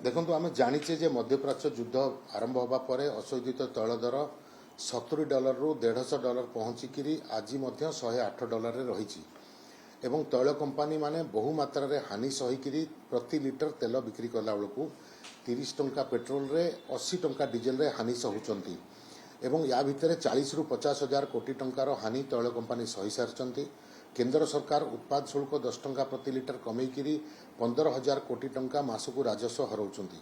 देखो आम जाचे जे मध्यप्राच्य युद्ध आरंभ होगा पर अशोधित तैल दर $70 रु $150 पहुंचिकी आज $108 रही एवं तैल कंपानी माने बहु मात्रा रे हानि सहीकि प्रति लिटर तेल बिक्री कला बेलू 30 टंका पेट्रोल रे 80 टंका डीजेल रे हानि सहुचंती एवं या भितर 40 रु 50 हजार कोटी टंकार हानि तैल कंपानी सही सारी। केंद्र सरकार उत्पाद शुल्क 10 टंका प्रति लिटर कमेकरी 15,000 कोटी टंका मासकू राजस्व हराउछंती।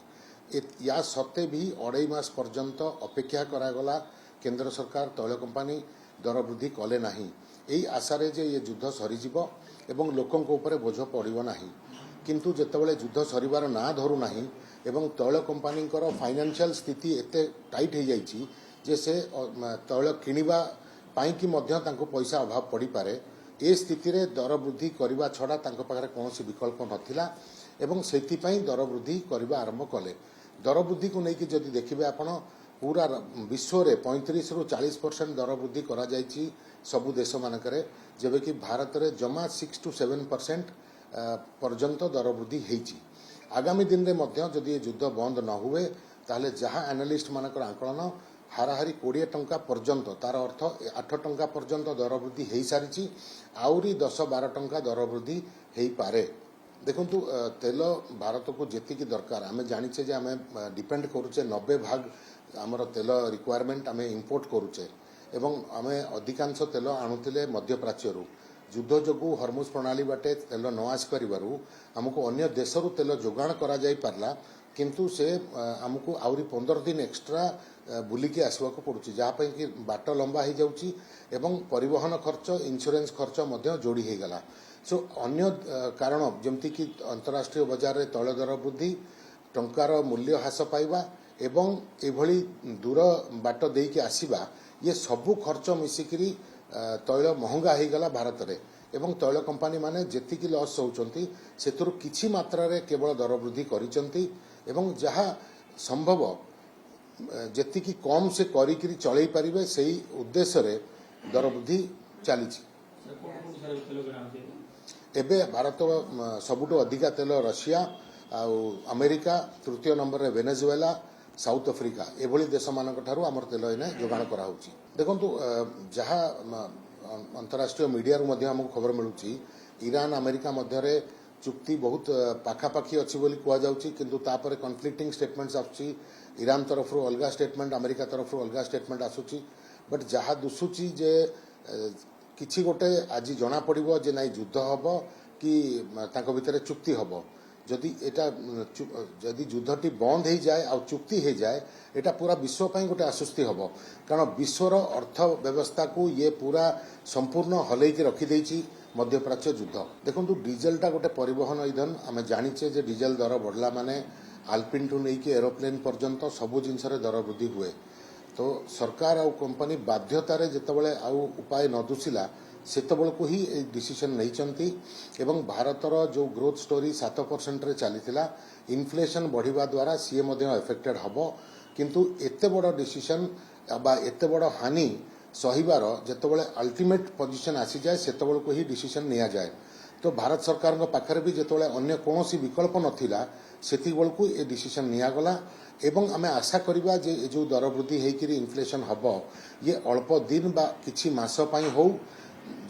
या सत्ते भी 2.5 मास पर्यंत अपेक्षा करागला केंद्र सरकार तैल कंपानी दर वृद्धि कले नाही एई आशारे जे ये युद्ध सरीजिव एवं लोकंक उपरे बोझ पड़िबो नाही। किंतु जेतेबेले युद्ध सरीबार ना धरू नाही एवं तैल कंपानी फाइनेंशियल स्थिति एते टाइट हो जाइछि जे से तैल किनिबा पाई कि मध्य तांको पैसा अभाव पड़ी पारे। ए स्थिति रे दर वृद्धि करने छड़ा तांको पाखरे कौनसी विकल्प नथिला एवं सेतिपई दर वृद्धि करने आरंभ कले। दर वृद्धि को लेकिन जदि देखिबे आपण पूरा विश्व रे 35 रु 40% दर वृद्धि करा जायछि सबु देश मानकरे, जेबे कि भारत रे जमा 6 to 7% पर्यंत दर वृद्धि हेछि। आगामी दिन रे मध्य जदि युद्ध बंद न हुए ताहले जहां एनालिस्ट मानकर आंकलन हाराहारी 20 टंका पर्यंत तार अर्थ 8 टंका पर्यंत दर वृद्धि हो सारी आउरी 10-12 टंका दर वृद्धि हो पारे। देखंतु तेल भारत को जेतिकी दरकार आमे जानिचे जे आमे डिपेंड करूचे 90 भाग आमर तेल रिक्वायरमेंट आमे इंपोर्ट करूचे एवं आमे अधिकांश तेल आणुतिले मध्यप्राच्यरू युद्ध जोगु हरमुज प्रणाली बाटे तेल न आस परिवारू हमको अन्य देशरू तेल जोगाण करा जाई पारला किंतु से आमको आउरी 15 दिन एक्स्ट्रा बुलिकी आसवा को पड़ुछि जहाँपाई कि बाट लंबा हो जाउछि एवं परिवहन खर्च इंश्योरेंस खर्च मध्य जोड़ी हो गला। सो अन्य कारण जमती कि अंतरराष्ट्रीय बाजार रे तैल दर वृद्धि टंकार मूल्य ह्रास पाइबा एवं एभली दूर बाट देकी आसीबा ये सबु खर्च मिसिकरी तैल महंगा हो गला भारत रे एवं तैल कंपानी माने जेतिकी लॉस होउचंती सेतुरु किछि मात्रा रे केवल दर वृद्धि करिसंती एवं जहाँ संभव जेतिकी कम से करिकरी चलई पारिबे सेही उद्देश्य रे दर वृद्धि चली। एबे भारत सबुठु अधिका तेल रशिया आउ अमेरिका तृतीय नंबर रे वेनेजुएला साउथ अफ्रिका एभली देश मानक ठारू आमर तेल एने जोगाण करा होउची। देखंतु जहाँ अंतरराष्ट्रीय मीडिया रु मध्य हमको खबर मिलुची ईरान अमेरिका मध्य रे चुक्ति बहुत पाखापाखी अच्छी बोली कह जाउची किंतु तापर कन्फ्लिक्टिंग स्टेटमेंट्स आसुची ईरान तरफ अलग स्टेटमेंट अमेरिका तरफ अलग स्टेटमेंट आसुची बट जहाँ दुसुची जे किछि गोटे आज जना पड़िबो जे नाई युद्ध हबो कि ताको भितरे चुक्ति हबो जदि एटा जदि युद्धटी बंद हो जाए आ चुक्ति हो जाए एटा पूरा विश्व पई गोटे आश्वस्ति हबो कारण विश्वर अर्थ व्यवस्था को ये पूरा संपूर्ण हलैकी रखी देछि मध्यप्राच्य युद्ध। देखंतु डीजेलटा गोटे परिवहन ईंधन आमे जानिचे जे डीजेल दर बढ़ला माने आल्पिन टू नहीं एरोप्लेन पर्यंत सबु जिनस दर वृद्धि हुए तो सरकार आउ कंपनी बाध्यतारे जेतेबेले आउ उपाय न दुसिला सेतेबेलकु ही ए डिसीजन नैचंती एवं भारतर जो ग्रोथ स्टोरी 7% रे चलीथिला इन्फ्लेशन बढ़िबा द्वारा सीए मध्य एफेक्टेड हबो किंतु एते बड़ डिसीजन बा एते बड़ हानि सहीबार जेतेबेले अल्टीमेट पोजीशन आसी जाए सेतेबेलकु ही डिसीजन निया जाए। तो भारत सरकार पाखरे भी जेतेबेले अन्य कोनोसी विकल्प नथिला सेति बेलकु ए डिसीजन निया गला एवं आमे आशा करिबा जे जो दर वृद्धि हेकिरी इन्फ्लेशन हबो ये अल्प दिन बा किछि मास पई हो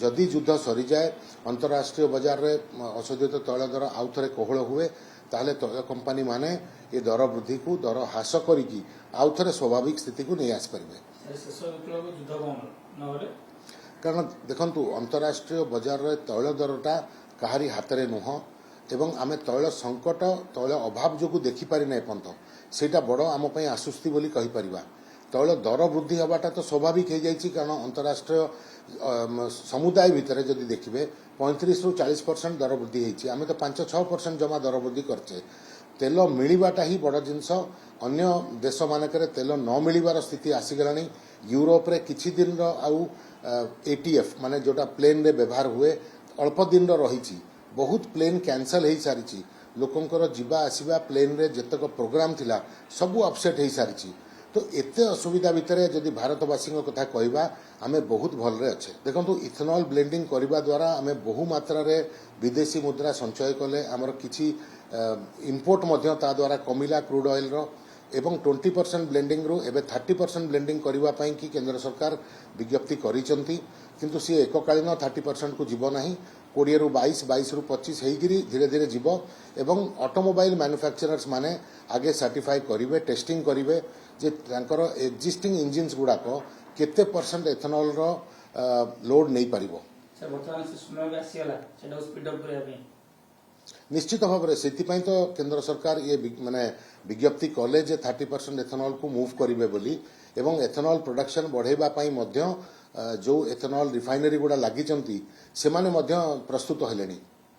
जदि युद्ध सरी जाए अंतरराष्ट्रीय बाजार रे अशोधित तैल दर आउ थरे कोहळ हुए ताहले तैल कंपानी माने ये दर वृद्धि को दर ह्रास करिकी आउ थरे स्वाभाविक स्थिति को नहीं आस परिबे। कारण देखंतु अंतरराष्ट्रीय बाजार रे तैल दरटा काहारी हातरे नुह एवं आमे तैल संकट तैल अभाव जो देखी पारि नै पंत सेटा बड़ आम पई आश्वस्ति बोली कहि परिबा। तैल दर वृद्धि हवाटा तो स्वाभाविक हो जाइछि कारण अंतरराष्ट्रीय समुदाय भितर जदि देखिबे 35 रु 40% दर वृद्धि हेछि आमे तो 5-6% जमा दर वृद्धि करछे। तेल मिलिबाटा ही बड़ जिनस अन्य देश मानकरे तेल न मिलिबार स्थिति आसीगलानी। यूरोप रे किछि दिन रो आउ एटीएफ माने जोटा प्लेन रे व्यवहार हुए अल्प दिन रो रहिछि बहुत प्लेन कैंसल हो सारी लोकंकर जीवा आसवा प्लेन रे जतक प्रोग्राम थिला सबू अपसेट हो सारी तो एते असुविधा भितर जदि भारतवासी कथा कहवा आमे बहुत भलरे अच्छे। देखो इथेनॉल ब्लेंडिंग करने द्वारा आमे बहु मात्रा रे विदेशी मुद्रा संचय कले आमर किछि ଇମ୍ପୋର୍ଟ ମଧ୍ୟ ତା ଦ୍ୱାରା କମିଲା କ୍ରୁଡ୍ ଅଏଲ୍ର ଏବଂ 20% ବ୍ଲେଣ୍ଡିଂରୁ ଏବେ 30% ବ୍ଲେଣ୍ଡିଂ କରିବା ପାଇଁ କି କେନ୍ଦ୍ର ସରକାର ବିଜ୍ଞପ୍ତି କରିଛନ୍ତି କିନ୍ତୁ ସିଏ ଏକକାଳୀନ 30%କୁ ଯିବ ନାହିଁ 20ରୁ 22 22ରୁ 25 ହେଇକିରି ଧୀରେ ଧୀରେ ଯିବ ଏବଂ ଅଟୋମୋବାଇଲ ମ୍ୟାନୁଫ୍ୟାକ୍ଚରର୍ସ ମାନେ ଆଗେ ସାର୍ଟିଫାଏ କରିବେ ଟେଷ୍ଟିଂ କରିବେ ଯେ ତାଙ୍କର ଏକ୍ଜିଷ୍ଟିଂ ଇଞ୍ଜିନ୍ସ ଗୁଡ଼ାକ କେତେ ପରସେଣ୍ଟ ଏଥନଲର ଲୋଡ୍ ନେଇପାରିବ। ସାର୍ ବର୍ତ୍ତମାନ ସେ ସମୟ ବି ଆସିଗଲା ସେଟାକୁ ସ୍ପିଡ୍ ଅପ୍ କରିବା ପାଇଁ ନିଶ୍ଚିତ ଭାବରେ ସେଥିପାଇଁ ତ କେନ୍ଦ୍ର ସରକାର ଇଏ ମାନେ ବିଜ୍ଞପ୍ତି କଲେ ଯେ 30% ଏଥନଲକୁ ମୁଭ୍ କରିବେ ବୋଲି ଏବଂ ଏଥନଲ ପ୍ରଡକ୍ସନ ବଢ଼ାଇବା ପାଇଁ ମଧ୍ୟ ଯେଉଁ ଏଥନଲ ରିଫାଇନେରୀ ଗୁଡ଼ା ଲାଗିଛନ୍ତି ସେମାନେ ମଧ୍ୟ ପ୍ରସ୍ତୁତ ହେଲେଣି।